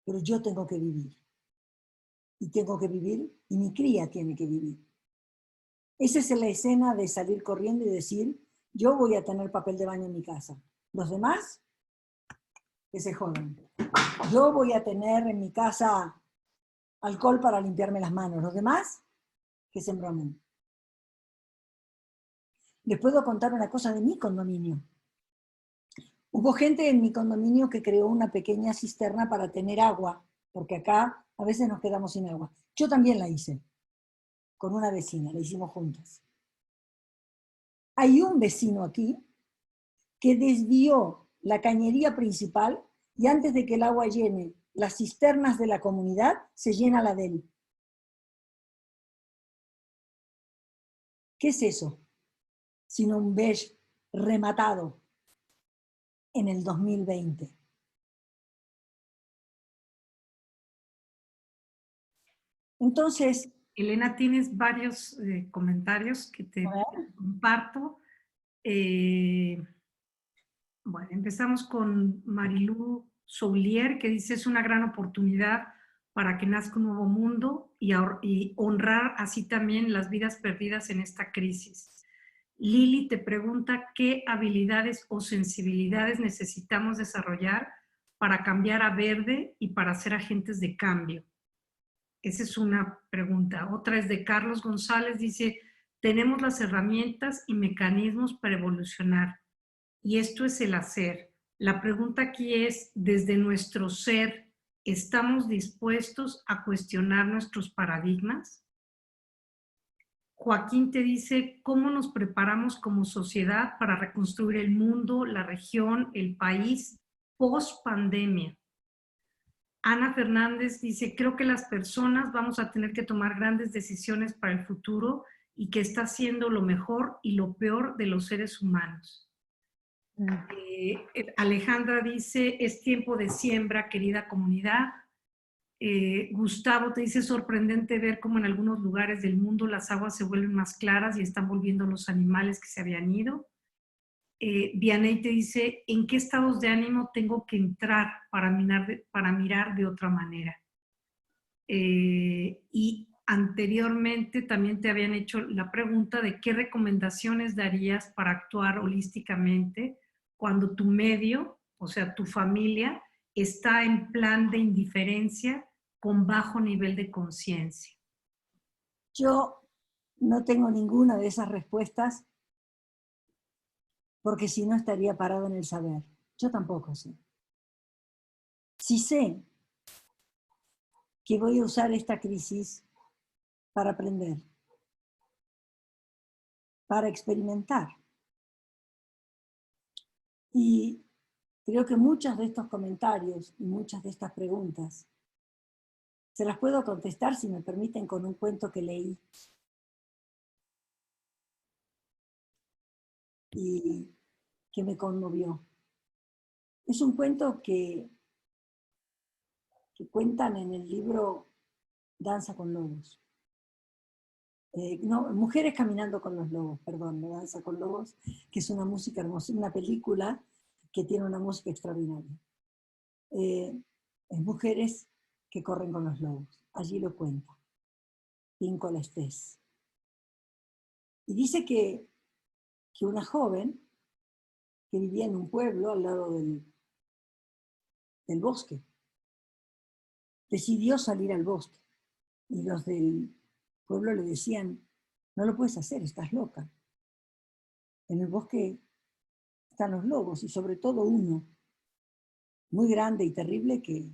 pero yo tengo que vivir. Y tengo que vivir, y mi cría tiene que vivir. Esa es la escena de salir corriendo y decir, yo voy a tener papel de baño en mi casa. Los demás, que se jodan. Yo voy a tener en mi casa alcohol para limpiarme las manos. Los demás, que se embromen. Les puedo contar una cosa de mi condominio. Hubo gente en mi condominio que creó una pequeña cisterna para tener agua, porque acá a veces nos quedamos sin agua. Yo también la hice, con una vecina, la hicimos juntas. Hay un vecino aquí que desvió la cañería principal y antes de que el agua llene las cisternas de la comunidad, se llena la de él. ¿Qué es eso? Sino un beige rematado en el 2020. Entonces, Elena, tienes varios comentarios que te comparto. Bueno, empezamos con Marilú Soulier, que dice, es una gran oportunidad para que nazca un nuevo mundo y honrar así también las vidas perdidas en esta crisis. Lili te pregunta qué habilidades o sensibilidades necesitamos desarrollar para cambiar a verde y para ser agentes de cambio. Esa es una pregunta. Otra es de Carlos González, dice, tenemos las herramientas y mecanismos para evolucionar. Y esto es el hacer. La pregunta aquí es, desde nuestro ser, ¿estamos dispuestos a cuestionar nuestros paradigmas? Joaquín te dice, ¿cómo nos preparamos como sociedad para reconstruir el mundo, la región, el país post pandemia? Ana Fernández dice, creo que las personas vamos a tener que tomar grandes decisiones para el futuro y que está siendo lo mejor y lo peor de los seres humanos. Alejandra dice, es tiempo de siembra, querida comunidad. Gustavo te dice, sorprendente ver cómo en algunos lugares del mundo las aguas se vuelven más claras y están volviendo los animales que se habían ido. Vianey te dice, ¿en qué estados de ánimo tengo que entrar para mirar de otra manera? Y anteriormente también te habían hecho la pregunta de qué recomendaciones darías para actuar holísticamente cuando tu medio, o sea, tu familia, está en plan de indiferencia con bajo nivel de conciencia. Yo no tengo ninguna de esas respuestas porque si no estaría parado en el saber. Yo tampoco sé. Sí sé que voy a usar esta crisis para aprender, para experimentar. Y creo que muchos de estos comentarios y muchas de estas preguntas se las puedo contestar, si me permiten, con un cuento que leí. Y que me conmovió. Es un cuento que cuentan en el libro Danza con Lobos. No, Mujeres caminando con los lobos, perdón, no Danza con Lobos, que es una música hermosa, una película que tiene una música extraordinaria. Es Mujeres que corren con los lobos. Allí lo cuenta Píncola Estés. Y dice que una joven que vivía en un pueblo al lado del bosque decidió salir al bosque. Y los del pueblo le decían, no lo puedes hacer, estás loca. En el bosque están los lobos y sobre todo uno muy grande y terrible que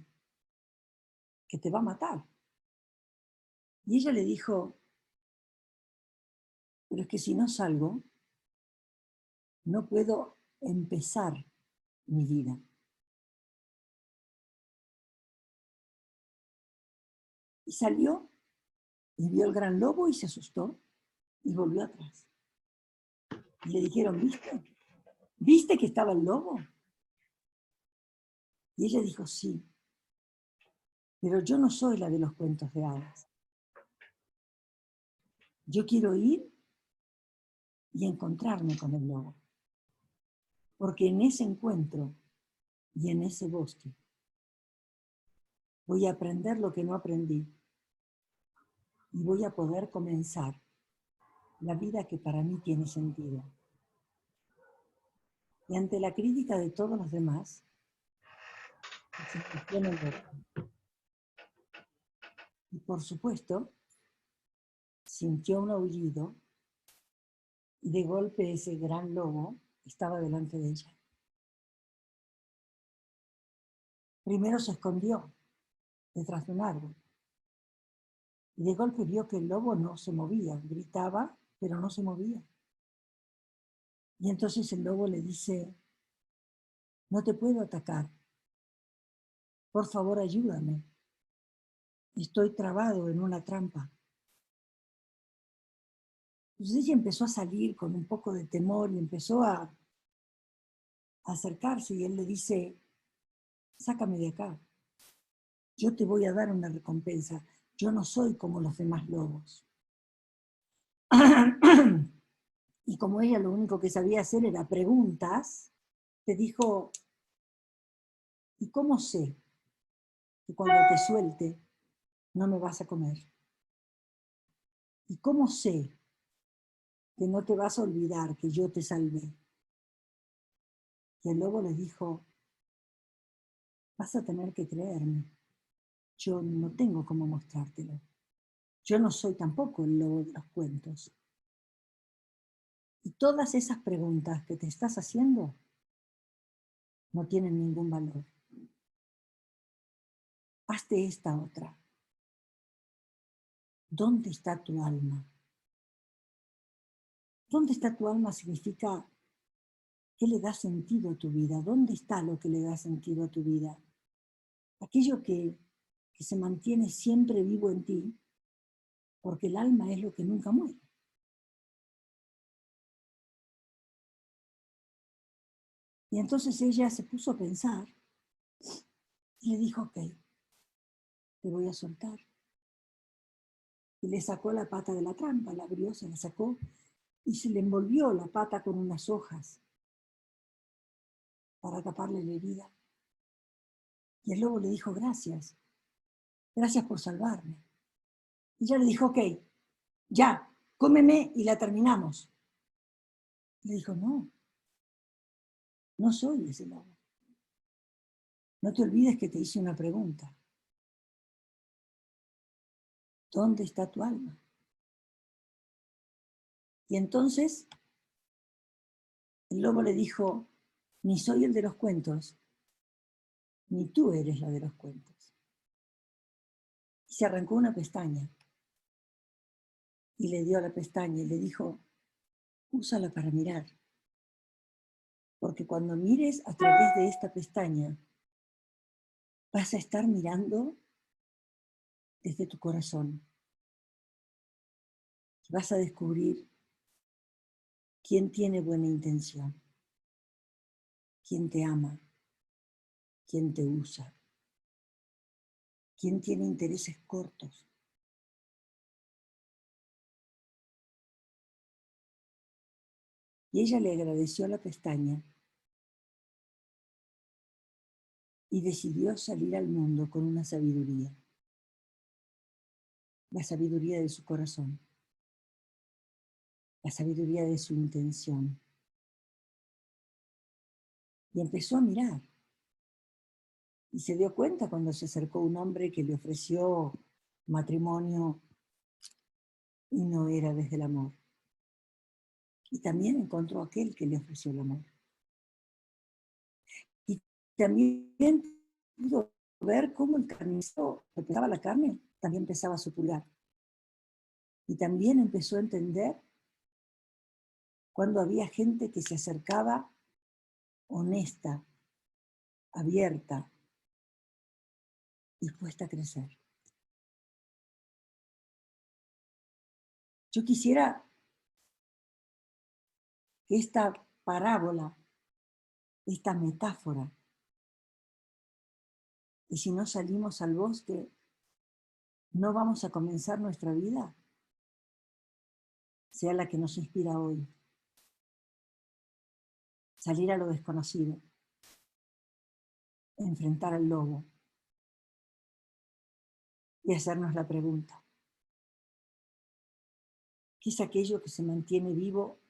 te va a matar. Y ella le dijo, pero es que si no salgo, no puedo empezar mi vida. Y salió y vio el gran lobo y se asustó y volvió atrás. Y le dijeron, ¿viste? ¿Viste que estaba el lobo? Y ella dijo, sí, pero yo no soy la de los cuentos de hadas. Yo quiero ir y encontrarme con el lobo. Porque en ese encuentro y en ese bosque voy a aprender lo que no aprendí y voy a poder comenzar la vida que para mí tiene sentido. Y ante la crítica de todos los demás, se convirtió en el lobo. Y por supuesto, sintió un aullido y de golpe ese gran lobo estaba delante de ella. Primero se escondió detrás de un árbol y de golpe vio que el lobo no se movía, gritaba, pero no se movía. Y entonces el lobo le dice, no te puedo atacar, por favor ayúdame, estoy trabado en una trampa. Entonces ella empezó a salir con un poco de temor y empezó a acercarse y él le dice, sácame de acá, yo te voy a dar una recompensa, yo no soy como los demás lobos. Y como ella lo único que sabía hacer era preguntas, te dijo, ¿y cómo sé que cuando te suelte no me vas a comer? ¿Y cómo sé que no te vas a olvidar que yo te salvé? Y el lobo le dijo, vas a tener que creerme, yo no tengo cómo mostrártelo. Yo no soy tampoco el lobo de los cuentos. Y todas esas preguntas que te estás haciendo no tienen ningún valor. Hazte esta otra. ¿Dónde está tu alma? ¿Dónde está tu alma? Significa ¿qué le da sentido a tu vida? ¿Dónde está lo que le da sentido a tu vida? Aquello que se mantiene siempre vivo en ti, porque el alma es lo que nunca muere. Y entonces ella se puso a pensar y le dijo, ok, te voy a soltar. Y le sacó la pata de la trampa, la abrió, se la sacó y se le envolvió la pata con unas hojas para taparle la herida. Y el lobo le dijo, gracias, gracias por salvarme. Y ella le dijo, ok, ya, cómeme y la terminamos. Le dijo, no, no soy ese lobo. No te olvides que te hice una pregunta. ¿Dónde está tu alma? Y entonces el lobo le dijo, ni soy el de los cuentos, ni tú eres la de los cuentos. Y se arrancó una pestaña y le dio la pestaña y le dijo, úsala para mirar. Porque cuando mires a través de esta pestaña, vas a estar mirando desde tu corazón. Vas a descubrir quién tiene buena intención, quién te ama, quién te usa, quién tiene intereses cortos. Y ella le agradeció la pestaña y decidió salir al mundo con una sabiduría, la sabiduría de su corazón, la sabiduría de su intención. Y empezó a mirar. Y se dio cuenta cuando se acercó un hombre que le ofreció matrimonio y no era desde el amor. Y también encontró aquel que le ofreció el amor. Y también pudo ver cómo el carnicero que pesaba la carne también empezaba a supurar. Y también empezó a entender cuando había gente que se acercaba honesta, abierta, dispuesta a crecer. Yo quisiera que esta parábola, esta metáfora, y si no salimos al bosque, no vamos a comenzar nuestra vida, sea la que nos inspira hoy. Salir a lo desconocido, enfrentar al lobo y hacernos la pregunta: ¿qué es aquello que se mantiene vivo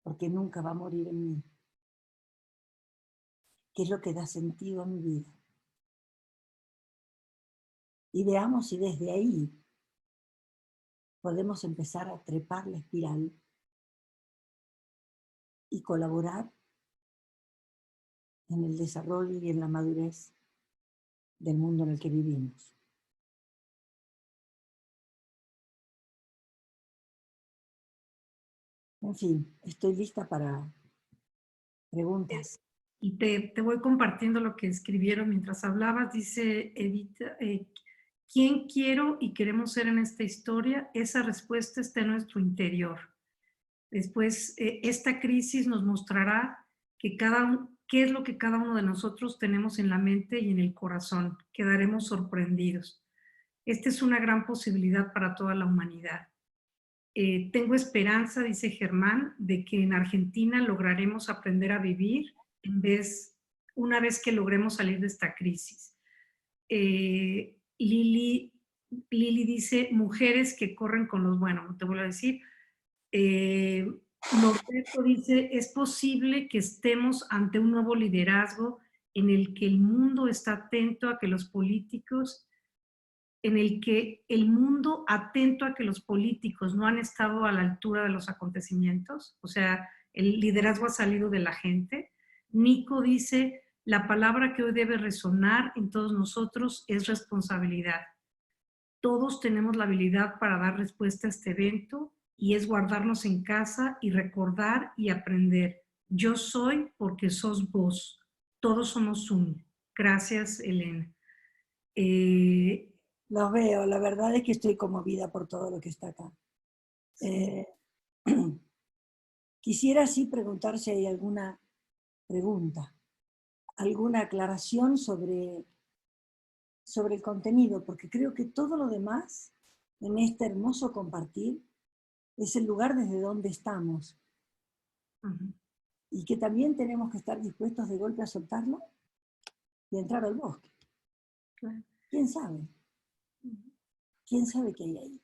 porque nunca va a morir en mí? ¿Qué es lo que da sentido a mi vida? Y veamos si desde ahí podemos empezar a trepar la espiral y colaborar en el desarrollo y en la madurez del mundo en el que vivimos. En fin, estoy lista para preguntas. Y te voy compartiendo lo que escribieron mientras hablabas. Dice Edith, ¿quién quiero y queremos ser en esta historia? Esa respuesta está en nuestro interior. Después, esta crisis nos mostrará que qué es lo que cada uno de nosotros tenemos en la mente y en el corazón. Quedaremos sorprendidos. Esta es una gran posibilidad para toda la humanidad. Tengo esperanza, dice Germán, de que en Argentina lograremos aprender a vivir una vez que logremos salir de esta crisis. Lili dice, mujeres que corren con los buenos, no te vuelvo a decir. Norberto dice, es posible que estemos ante un nuevo liderazgo en el que el mundo está atento a que los políticos, en el que el mundo atento a que los políticos no han estado a la altura de los acontecimientos, o sea, el liderazgo ha salido de la gente. Nico dice, la palabra que hoy debe resonar en todos nosotros es responsabilidad. Todos tenemos la habilidad para dar respuesta a este evento y es guardarnos en casa y recordar y aprender. Yo soy porque sos vos. Todos somos uno. Gracias, Elena. Los veo, la verdad es que estoy conmovida por todo lo que está acá. Sí. Quisiera sí preguntar si hay alguna pregunta, alguna aclaración sobre el contenido, porque creo que todo lo demás en este hermoso compartir es el lugar desde donde estamos. Y que también tenemos que estar dispuestos de golpe a soltarlo y entrar al bosque. Claro. ¿Quién sabe? ¿Quién sabe qué hay ahí?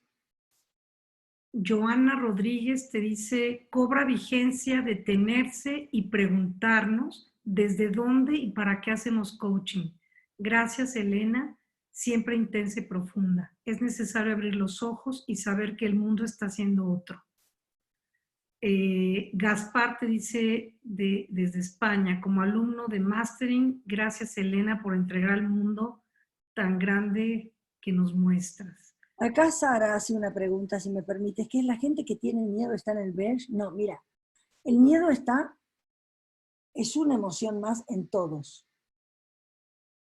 Joana Rodríguez te dice, cobra vigencia detenerse y preguntarnos desde dónde y para qué hacemos coaching. Gracias, Elena, siempre intensa y profunda. Es necesario abrir los ojos y saber que el mundo está siendo otro. Gaspar te dice desde España, como alumno de Mastering, gracias, Elena, por entregar al mundo tan grande que nos muestras. Acá Sara hace una pregunta, si me permites, que es la gente que tiene miedo está en el bench. No, mira, el miedo es una emoción más en todos,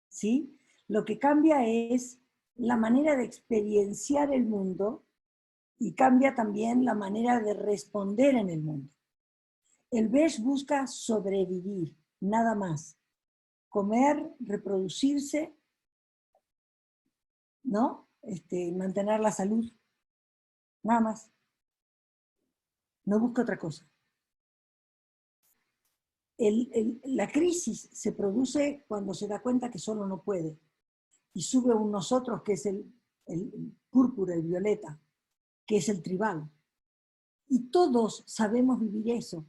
¿sí? Lo que cambia es la manera de experienciar el mundo y cambia también la manera de responder en el mundo. El bench busca sobrevivir, nada más. Comer, reproducirse, ¿no? Mantener la salud, nada más. No busca otra cosa. La crisis se produce cuando se da cuenta que solo no puede. Y sube un nosotros que es el púrpura, el violeta, que es el tribal. Y todos sabemos vivir eso.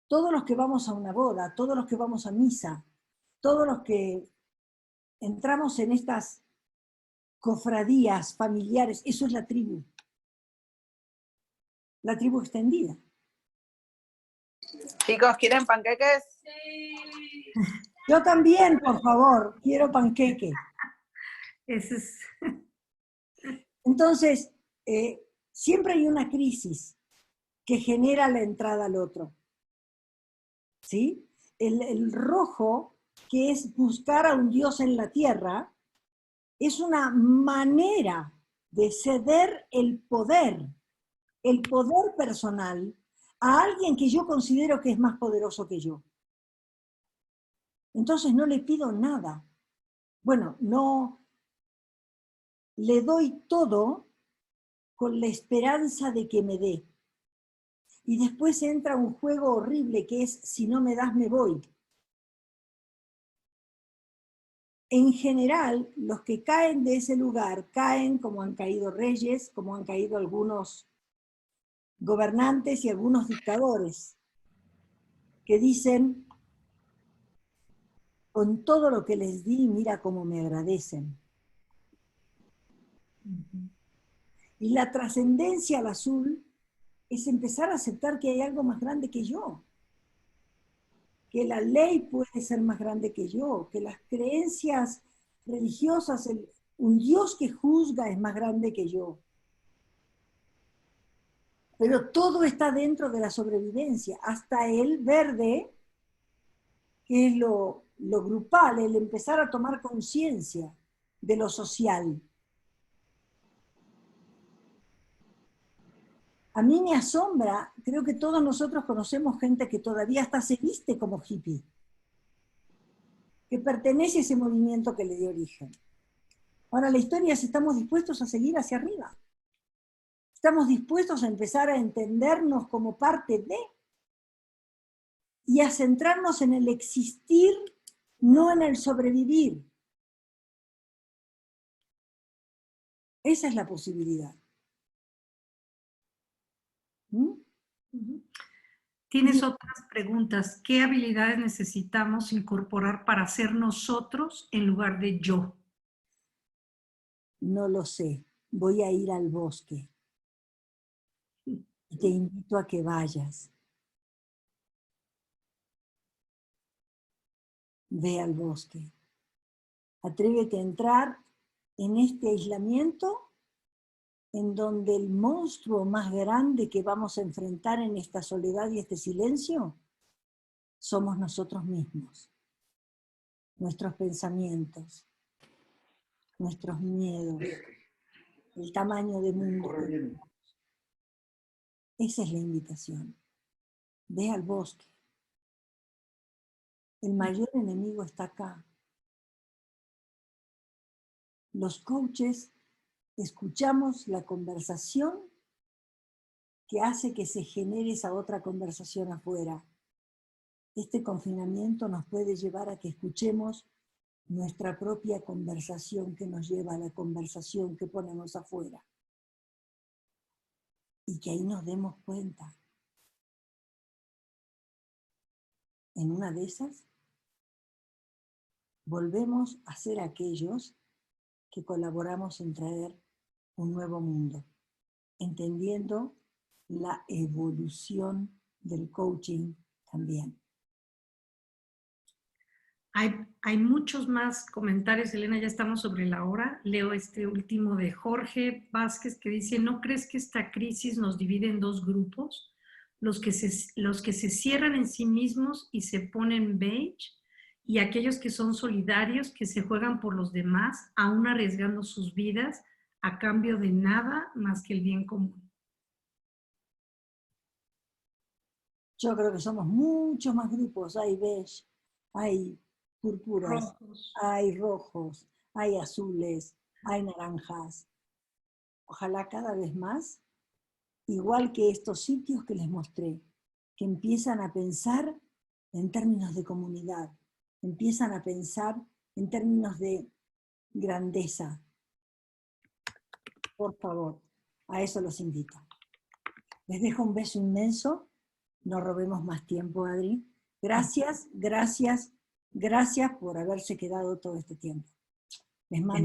Todos los que vamos a una boda, todos los que vamos a misa, todos los que entramos en estas cofradías familiares, eso es la tribu extendida. Chicos, ¿quieren panqueques? Sí. Yo también, por favor, quiero panqueque. Ese es... Entonces, siempre hay una crisis que genera la entrada al otro. ¿Sí? El rojo, que es buscar a un Dios en la tierra, es una manera de ceder el poder personal, a alguien que yo considero que es más poderoso que yo. Entonces no le pido nada. Bueno, no le doy todo con la esperanza de que me dé. Y después entra un juego horrible que es, si no me das, me voy. En general, los que caen de ese lugar caen como han caído reyes, como han caído algunos gobernantes y algunos dictadores, que dicen, con todo lo que les di, mira cómo me agradecen. Y la trascendencia al azul es empezar a aceptar que hay algo más grande que yo, que la ley puede ser más grande que yo, que las creencias religiosas, un Dios que juzga es más grande que yo. Pero todo está dentro de la sobrevivencia, hasta el verde, que es lo grupal, el empezar a tomar conciencia de lo social. A mí me asombra, creo que todos nosotros conocemos gente que todavía hasta se viste como hippie, que pertenece a ese movimiento que le dio origen. Ahora la historia es, estamos dispuestos a seguir hacia arriba. Estamos dispuestos a empezar a entendernos como parte de y a centrarnos en el existir, no en el sobrevivir. Esa es la posibilidad. ¿Mm? Tienes otras preguntas. ¿Qué habilidades necesitamos incorporar para ser nosotros en lugar de yo? No lo sé. Voy a ir al bosque. Y te invito a que vayas. Ve al bosque. Atrévete a entrar en este aislamiento en donde el monstruo más grande que vamos a enfrentar en esta soledad y este silencio somos nosotros mismos, nuestros pensamientos, nuestros miedos, el tamaño de mundo. Esa es la invitación. Ve al bosque. El mayor enemigo está acá. Los coaches escuchamos la conversación que hace que se genere esa otra conversación afuera. Este confinamiento nos puede llevar a que escuchemos nuestra propia conversación que nos lleva a la conversación que ponemos afuera. Y que ahí nos demos cuenta. En una de esas, volvemos a ser aquellos que colaboramos en traer un nuevo mundo, entendiendo la evolución del coaching también. Hay muchos más comentarios, Elena, ya estamos sobre la hora. Leo este último de Jorge Vázquez que dice, ¿no crees que esta crisis nos divide en dos grupos? Los que se cierran en sí mismos y se ponen beige, y aquellos que son solidarios, que se juegan por los demás, aún arriesgando sus vidas a cambio de nada más que el bien común. Yo creo que somos muchos más grupos. Hay beige, hay púrpuras, hay rojos, hay azules, hay naranjas. Ojalá cada vez más, igual que estos sitios que les mostré, que empiezan a pensar en términos de comunidad, empiezan a pensar en términos de grandeza. Por favor, a eso los invito. Les dejo un beso inmenso. No robemos más tiempo, Adri. Gracias, gracias, gracias por haberse quedado todo este tiempo. Les mando